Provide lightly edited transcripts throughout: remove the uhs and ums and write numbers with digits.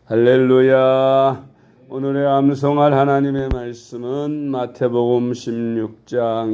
할렐루야. 오늘의 암송할 하나님의 말씀은 마태복음 16장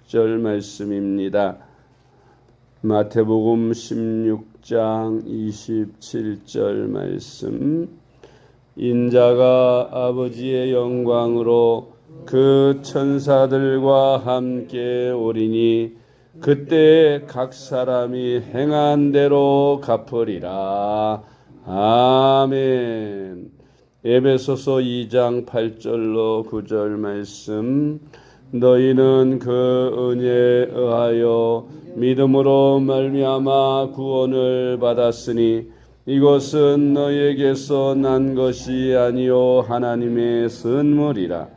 27절 말씀입니다. 마태복음 16장 27절 말씀. 인자가 아버지의 영광으로 그 천사들과 함께 오리니 그때 각 사람이 행한 대로 갚으리라. 아멘. 에베소서 2장 8절로 9절 말씀. 너희는 그 은혜에 의하여 믿음으로 말미암아 구원을 받았으니 이것은 너희에게서 난 것이 아니요 하나님의 선물이라.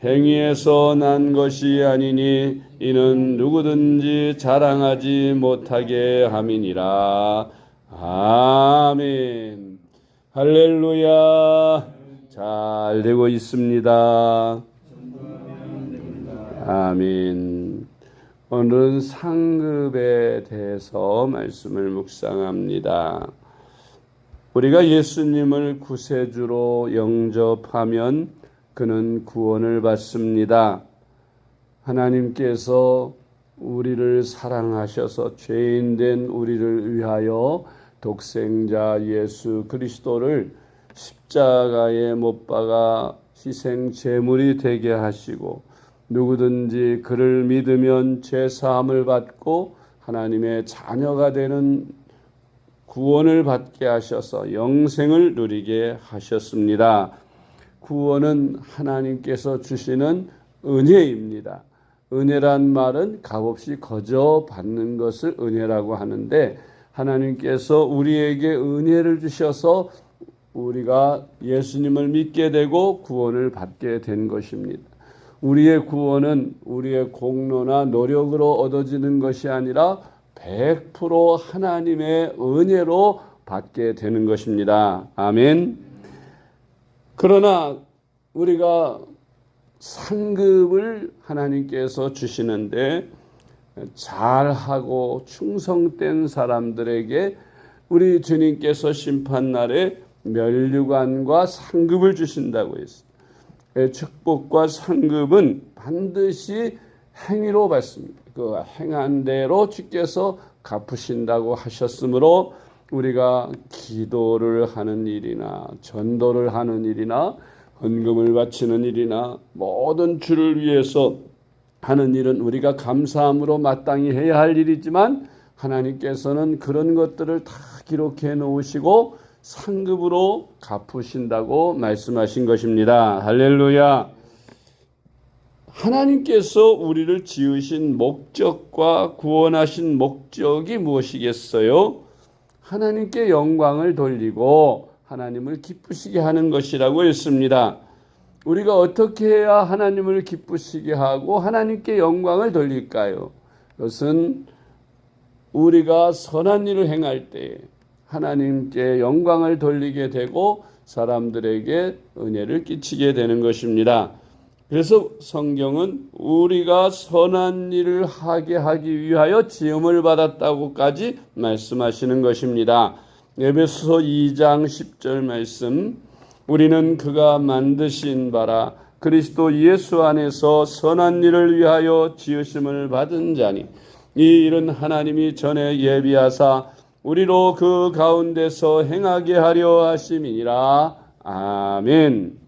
행위에서 난 것이 아니니 이는 누구든지 자랑하지 못하게 함이니라. 아멘. 할렐루야. 잘 되고 있습니다. 아멘. 오늘은 상급에 대해서 말씀을 묵상합니다. 우리가 예수님을 구세주로 영접하면 그는 구원을 받습니다. 하나님께서 우리를 사랑하셔서 죄인된 우리를 위하여 독생자 예수 그리스도를 십자가에 못 박아 희생 제물이 되게 하시고 누구든지 그를 믿으면 죄 사함을 받고 하나님의 자녀가 되는 구원을 받게 하셔서 영생을 누리게 하셨습니다. 구원은 하나님께서 주시는 은혜입니다. 은혜란 말은 값없이 거저 받는 것을 은혜라고 하는데 하나님께서 우리에게 은혜를 주셔서 우리가 예수님을 믿게 되고 구원을 받게 된 것입니다. 우리의 구원은 우리의 공로나 노력으로 얻어지는 것이 아니라 100% 하나님의 은혜로 받게 되는 것입니다. 아멘. 그러나 우리가 상급을 하나님께서 주시는데 잘하고 충성된 사람들에게 우리 주님께서 심판날에 면류관과 상급을 주신다고 했습니다. 축복과 상급은 반드시 행위로 받습니다. 그 행한 대로 주께서 갚으신다고 하셨으므로 우리가 기도를 하는 일이나 전도를 하는 일이나 헌금을 바치는 일이나 모든 주를 위해서 하는 일은 우리가 감사함으로 마땅히 해야 할 일이지만 하나님께서는 그런 것들을 다 기록해 놓으시고 상급으로 갚으신다고 말씀하신 것입니다. 할렐루야. 하나님께서 우리를 지으신 목적과 구원하신 목적이 무엇이겠어요? 하나님께 영광을 돌리고 하나님을 기쁘시게 하는 것이라고 했습니다. 우리가 어떻게 해야 하나님을 기쁘시게 하고 하나님께 영광을 돌릴까요? 그것은 우리가 선한 일을 행할 때 하나님께 영광을 돌리게 되고 사람들에게 은혜를 끼치게 되는 것입니다. 그래서 성경은 우리가 선한 일을 하게 하기 위하여 지음을 받았다고까지 말씀하시는 것입니다. 에베소서 2장 10절 말씀. 우리는 그가 만드신 바라 그리스도 예수 안에서 선한 일을 위하여 지으심을 받은 자니 이 일은 하나님이 전에 예비하사 우리로 그 가운데서 행하게 하려 하심이니라. 아멘.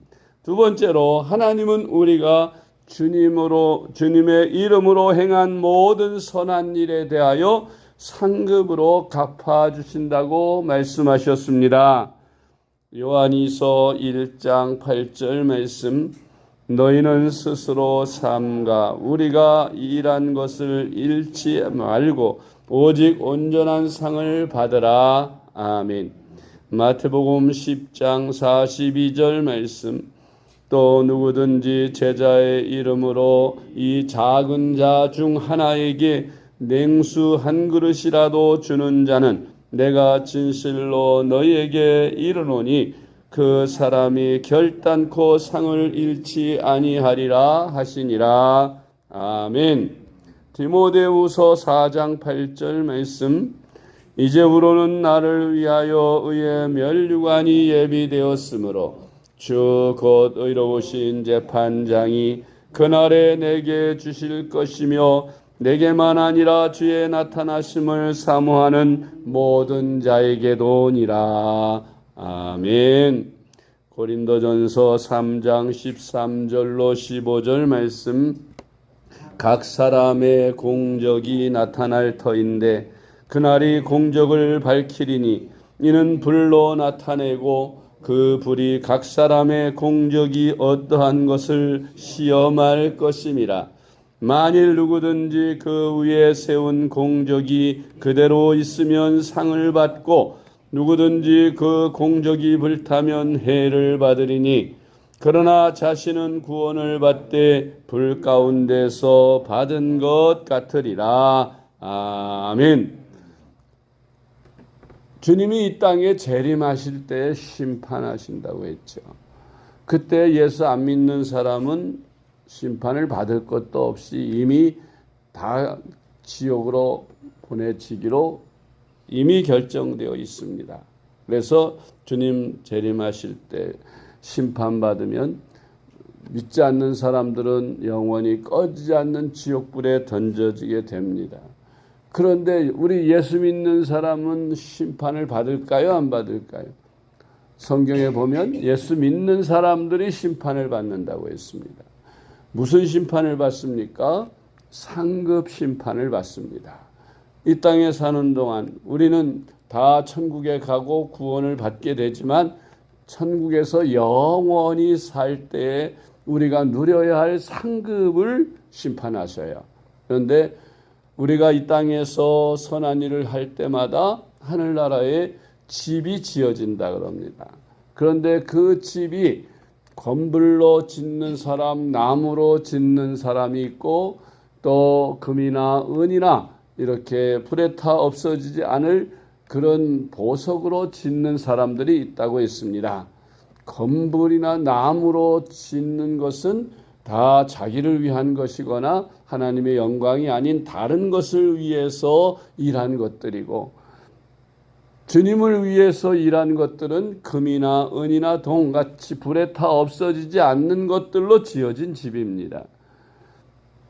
두 번째로 하나님은 우리가 주님의 이름으로 행한 모든 선한 일에 대하여 상급으로 갚아주신다고 말씀하셨습니다. 요한이서 1장 8절 말씀. 너희는 스스로 삼가 우리가 일한 것을 잃지 말고 오직 온전한 상을 받으라. 아멘. 마태복음 10장 42절 말씀. 또 누구든지 제자의 이름으로 이 작은 자 중 하나에게 냉수 한 그릇이라도 주는 자는 내가 진실로 너희에게 이르노니 그 사람이 결단코 상을 잃지 아니하리라 하시니라. 아멘. 디모데후서 4장 8절 말씀. 이제후로는 나를 위하여 의의 면류관이 예비되었으므로 주 곧 의로우신 재판장이 그날에 내게 주실 것이며 내게만 아니라 주의 나타나심을 사모하는 모든 자에게도니라. 아멘. 고린도전서 3장 13절로 15절 말씀. 각 사람의 공적이 나타날 터인데 그날이 공적을 밝히리니 이는 불로 나타내고 그 불이 각 사람의 공적이 어떠한 것을 시험할 것임이라. 만일 누구든지 그 위에 세운 공적이 그대로 있으면 상을 받고 누구든지 그 공적이 불타면 해를 받으리니 그러나 자신은 구원을 받되 불 가운데서 받은 것 같으리라. 아멘. 주님이 이 땅에 재림하실 때 심판하신다고 했죠. 그때 예수 안 믿는 사람은 심판을 받을 것도 없이 이미 다 지옥으로 보내지기로 이미 결정되어 있습니다. 그래서 주님 재림하실 때 심판받으면 믿지 않는 사람들은 영원히 꺼지지 않는 지옥불에 던져지게 됩니다. 그런데 우리 예수 믿는 사람은 심판을 받을까요? 안 받을까요? 성경에 보면 예수 믿는 사람들이 심판을 받는다고 했습니다. 무슨 심판을 받습니까? 상급 심판을 받습니다. 이 땅에 사는 동안 우리는 다 천국에 가고 구원을 받게 되지만 천국에서 영원히 살 때에 우리가 누려야 할 상급을 심판하셔요. 그런데 우리가 이 땅에서 선한 일을 할 때마다 하늘나라에 집이 지어진다 그럽니다. 그런데 그 집이 건물로 짓는 사람, 나무로 짓는 사람이 있고 또 금이나 은이나 이렇게 불에 타 없어지지 않을 그런 보석으로 짓는 사람들이 있다고 했습니다. 건물이나 나무로 짓는 것은 다 자기를 위한 것이거나 하나님의 영광이 아닌 다른 것을 위해서 일한 것들이고 주님을 위해서 일한 것들은 금이나 은이나 동같이 불에 타 없어지지 않는 것들로 지어진 집입니다.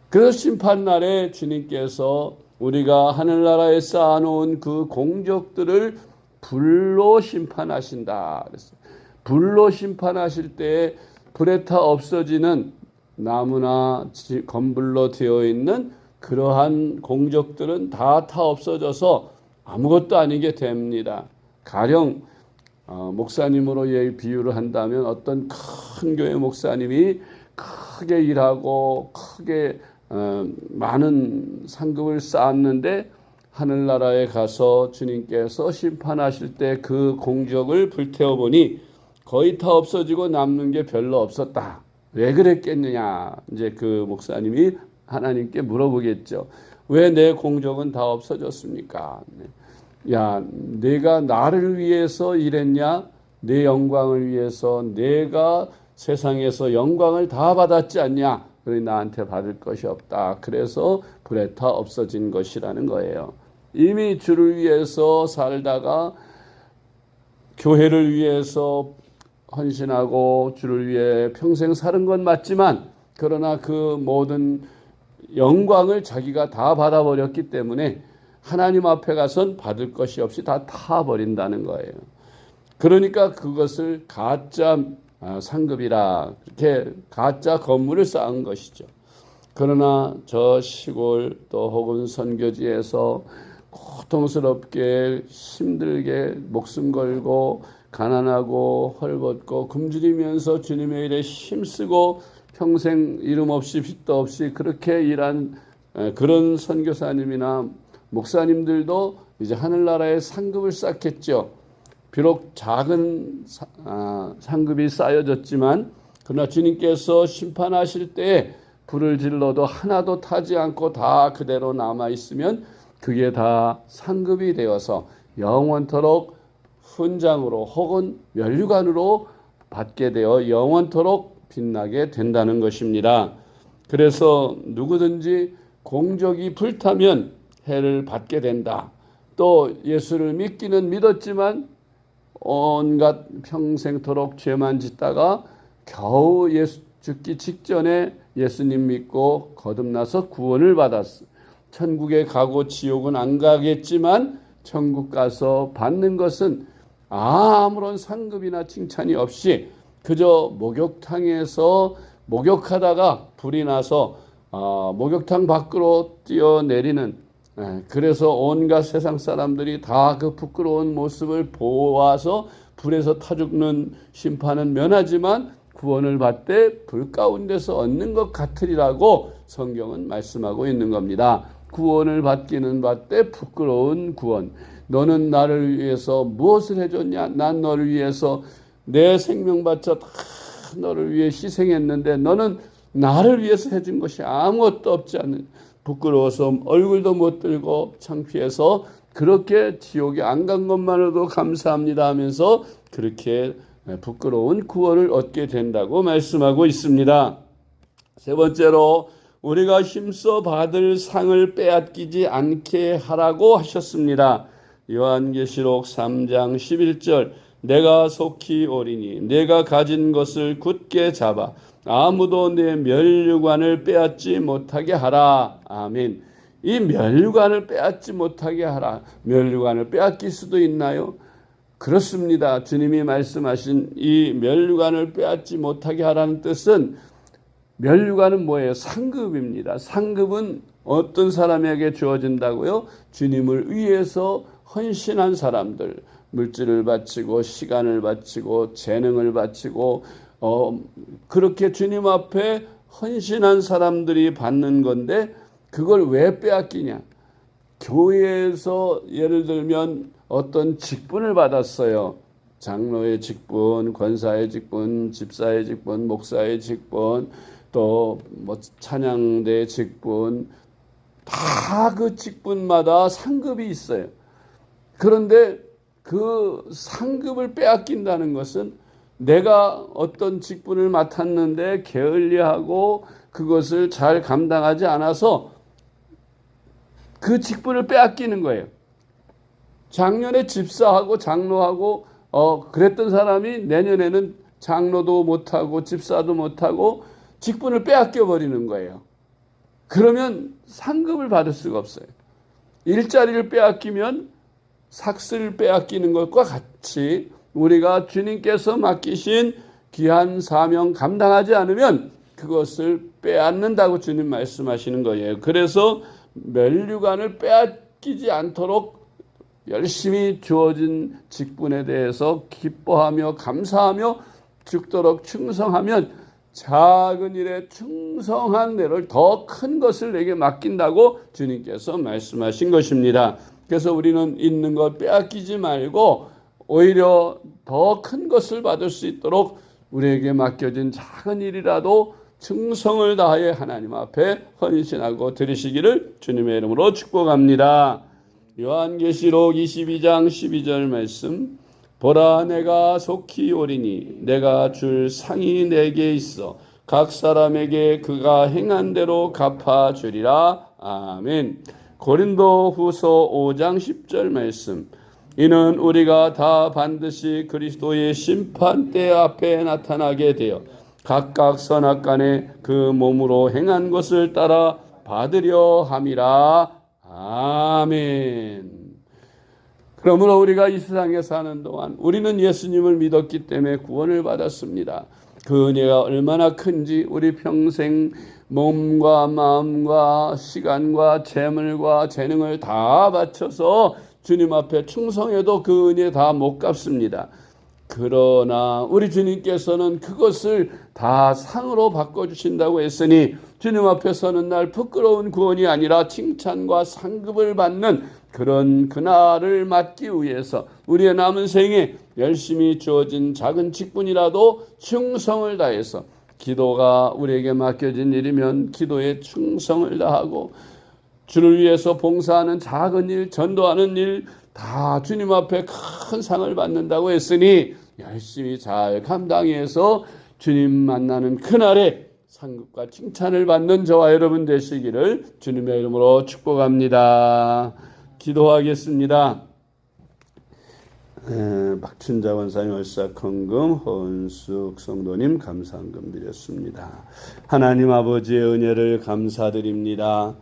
그래서 심판날에 주님께서 우리가 하늘나라에 쌓아놓은 그 공적들을 불로 심판하신다 그랬어요. 불로 심판하실 때 불에 타 없어지는 나무나 건불로 되어 있는 그러한 공적들은 다 타 없어져서 아무것도 아니게 됩니다. 가령 목사님으로 비유를 한다면 어떤 큰 교회 목사님이 크게 일하고 크게 많은 상급을 쌓았는데 하늘나라에 가서 주님께서 심판하실 때 그 공적을 불태워보니 거의 다 없어지고 남는 게 별로 없었다. 왜 그랬겠느냐? 이제 그 목사님이 하나님께 물어보겠죠. 왜 내 공적은 다 없어졌습니까? 야, 내가 나를 위해서 일했냐? 내 영광을 위해서 내가 세상에서 영광을 다 받았지 않냐? 그러니 나한테 받을 것이 없다. 그래서 불에 타 없어진 것이라는 거예요. 이미 주를 위해서 살다가 교회를 위해서 헌신하고 주를 위해 평생 사는 건 맞지만 그러나 그 모든 영광을 자기가 다 받아버렸기 때문에 하나님 앞에 가선 받을 것이 없이 다 타버린다는 거예요. 그러니까 그것을 가짜 상급이라 그렇게 가짜 건물을 쌓은 것이죠. 그러나 저 시골 또 혹은 선교지에서 고통스럽게 힘들게 목숨 걸고 가난하고 헐벗고 굶주리면서 주님의 일에 힘쓰고 평생 이름 없이 빚도 없이 그렇게 일한 그런 선교사님이나 목사님들도 이제 하늘나라에 상급을 쌓겠죠. 비록 작은 상급이 쌓여졌지만 그러나 주님께서 심판하실 때에 불을 질러도 하나도 타지 않고 다 그대로 남아있으면 그게 다 상급이 되어서 영원토록 훈장으로 혹은 면류관으로 받게 되어 영원토록 빛나게 된다는 것입니다. 그래서 누구든지 공적이 불타면 해를 받게 된다. 또 예수를 믿기는 믿었지만 온갖 평생토록 죄만 짓다가 겨우 예수 죽기 직전에 예수님 믿고 거듭나서 구원을 받았어. 천국에 가고 지옥은 안 가겠지만 천국 가서 받는 것은 아무런 상급이나 칭찬이 없이 그저 목욕탕에서 목욕하다가 불이 나서 목욕탕 밖으로 뛰어내리는, 그래서 온갖 세상 사람들이 다 그 부끄러운 모습을 보아서 불에서 타 죽는 심판은 면하지만 구원을 받되 불 가운데서 얻는 것 같으리라고 성경은 말씀하고 있는 겁니다. 구원을 받기는 받되 부끄러운 구원. 너는 나를 위해서 무엇을 해줬냐? 난 너를 위해서 내 생명 바쳐 다 너를 위해 희생했는데 너는 나를 위해서 해준 것이 아무것도 없지 않는, 부끄러워서 얼굴도 못 들고 창피해서 그렇게 지옥에 안 간 것만으로도 감사합니다 하면서 그렇게 부끄러운 구원을 얻게 된다고 말씀하고 있습니다. 세 번째로 우리가 힘써 받을 상을 빼앗기지 않게 하라고 하셨습니다. 요한계시록 3장 11절 내가 속히 오리니 내가 가진 것을 굳게 잡아 아무도 내 면류관을 빼앗지 못하게 하라. 아멘. 이 면류관을 빼앗지 못하게 하라. 면류관을 빼앗길 수도 있나요? 그렇습니다. 주님이 말씀하신 이 면류관을 빼앗지 못하게 하라는 뜻은, 면류관은 뭐예요? 상급입니다. 상급은 어떤 사람에게 주어진다고요? 주님을 위해서 헌신한 사람들, 물질을 바치고 시간을 바치고 재능을 바치고 그렇게 주님 앞에 헌신한 사람들이 받는 건데, 그걸 왜 빼앗기냐? 교회에서 예를 들면 어떤 직분을 받았어요. 장로의 직분, 권사의 직분, 집사의 직분, 목사의 직분, 또 뭐 찬양대 직분, 다 그 직분마다 상급이 있어요. 그런데 그 상급을 빼앗긴다는 것은 내가 어떤 직분을 맡았는데 게을리하고 그것을 잘 감당하지 않아서 그 직분을 빼앗기는 거예요. 작년에 집사하고 장로하고 그랬던 사람이 내년에는 장로도 못하고 집사도 못하고 직분을 빼앗겨 버리는 거예요. 그러면 상급을 받을 수가 없어요. 일자리를 빼앗기면 삭슬을 빼앗기는 것과 같이 우리가 주님께서 맡기신 귀한 사명 감당하지 않으면 그것을 빼앗는다고 주님 말씀하시는 거예요. 그래서 면류관을 빼앗기지 않도록 열심히 주어진 직분에 대해서 기뻐하며 감사하며 죽도록 충성하면 작은 일에 충성한 대로 더 큰 것을 내게 맡긴다고 주님께서 말씀하신 것입니다. 그래서 우리는 있는 것 빼앗기지 말고 오히려 더 큰 것을 받을 수 있도록 우리에게 맡겨진 작은 일이라도 충성을 다하여 하나님 앞에 헌신하고 드리시기를 주님의 이름으로 축복합니다. 요한계시록 22장 12절 말씀, 보라 내가 속히 오리니 내가 줄 상이 내게 있어 각 사람에게 그가 행한 대로 갚아주리라. 아멘. 고린도후서 5장 10절 말씀, 이는 우리가 다 반드시 그리스도의 심판대 앞에 나타나게 되어 각각 선악간에 그 몸으로 행한 것을 따라 받으려 함이라. 아멘. 그러므로 우리가 이 세상에 사는 동안 우리는 예수님을 믿었기 때문에 구원을 받았습니다. 그 은혜가 얼마나 큰지 우리 평생 몸과 마음과 시간과 재물과 재능을 다 바쳐서 주님 앞에 충성해도 그 은혜 다 못 갚습니다. 그러나 우리 주님께서는 그것을 다 상으로 바꿔주신다고 했으니 주님 앞에 서는 날 부끄러운 구원이 아니라 칭찬과 상급을 받는 그런 그날을 맞기 위해서 우리의 남은 생에 열심히 주어진 작은 직분이라도 충성을 다해서, 기도가 우리에게 맡겨진 일이면 기도에 충성을 다하고, 주를 위해서 봉사하는 작은 일, 전도하는 일 다 주님 앞에 큰 상을 받는다고 했으니 열심히 잘 감당해서 주님 만나는 그날에 상급과 칭찬을 받는 저와 여러분 되시기를 주님의 이름으로 축복합니다. 기도하겠습니다. 박춘자 원사님 월삭헌금, 허은숙 성도님 감사헌금 드렸습니다. 하나님 아버지의 은혜를 감사드립니다.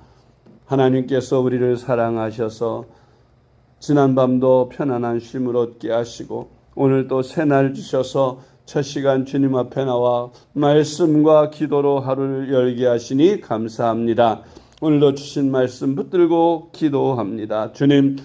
하나님께서 우리를 사랑하셔서 지난밤도 편안한 쉼을 얻게 하시고 오늘 또 새날 주셔서 첫 시간 주님 앞에 나와 말씀과 기도로 하루를 열게 하시니 감사합니다. 오늘도 주신 말씀 붙들고 기도합니다. 주님,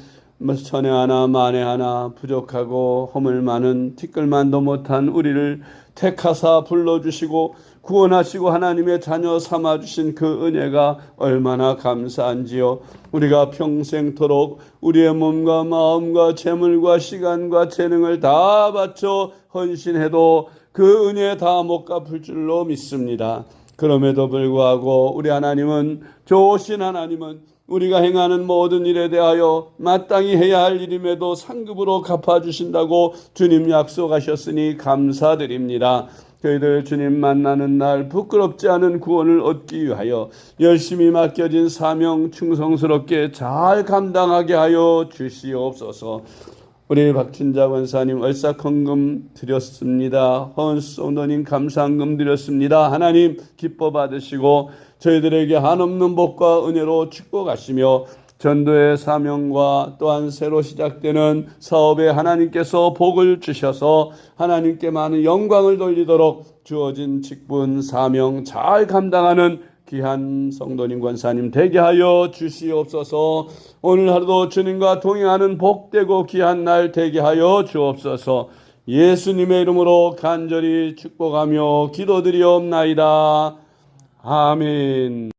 천에 하나 만에 하나 부족하고 허물 많은 티끌만도 못한 우리를 택하사 불러주시고 구원하시고 하나님의 자녀 삼아주신 그 은혜가 얼마나 감사한지요. 우리가 평생토록 우리의 몸과 마음과 재물과 시간과 재능을 다 바쳐 헌신해도 그 은혜 다 못 갚을 줄로 믿습니다. 그럼에도 불구하고 우리 하나님은, 좋으신 하나님은 우리가 행하는 모든 일에 대하여 마땅히 해야 할 일임에도 상급으로 갚아주신다고 주님 약속하셨으니 감사드립니다. 저희들 주님 만나는 날 부끄럽지 않은 구원을 얻기 위하여 열심히 맡겨진 사명 충성스럽게 잘 감당하게 하여 주시옵소서. 우리 박춘자 권사님 월삭헌금 드렸습니다. 허은숙 성도님 감사헌금 드렸습니다. 하나님 기뻐 받으시고 저희들에게 한없는 복과 은혜로 축복하시며 전도의 사명과 또한 새로 시작되는 사업에 하나님께서 복을 주셔서 하나님께 많은 영광을 돌리도록 주어진 직분 사명 잘 감당하는 귀한 성도님 권사님 되게 하여 주시옵소서. 오늘 하루도 주님과 동행하는 복되고 귀한 날 되게 하여 주옵소서. 예수님의 이름으로 간절히 축복하며 기도드리옵나이다. 아멘.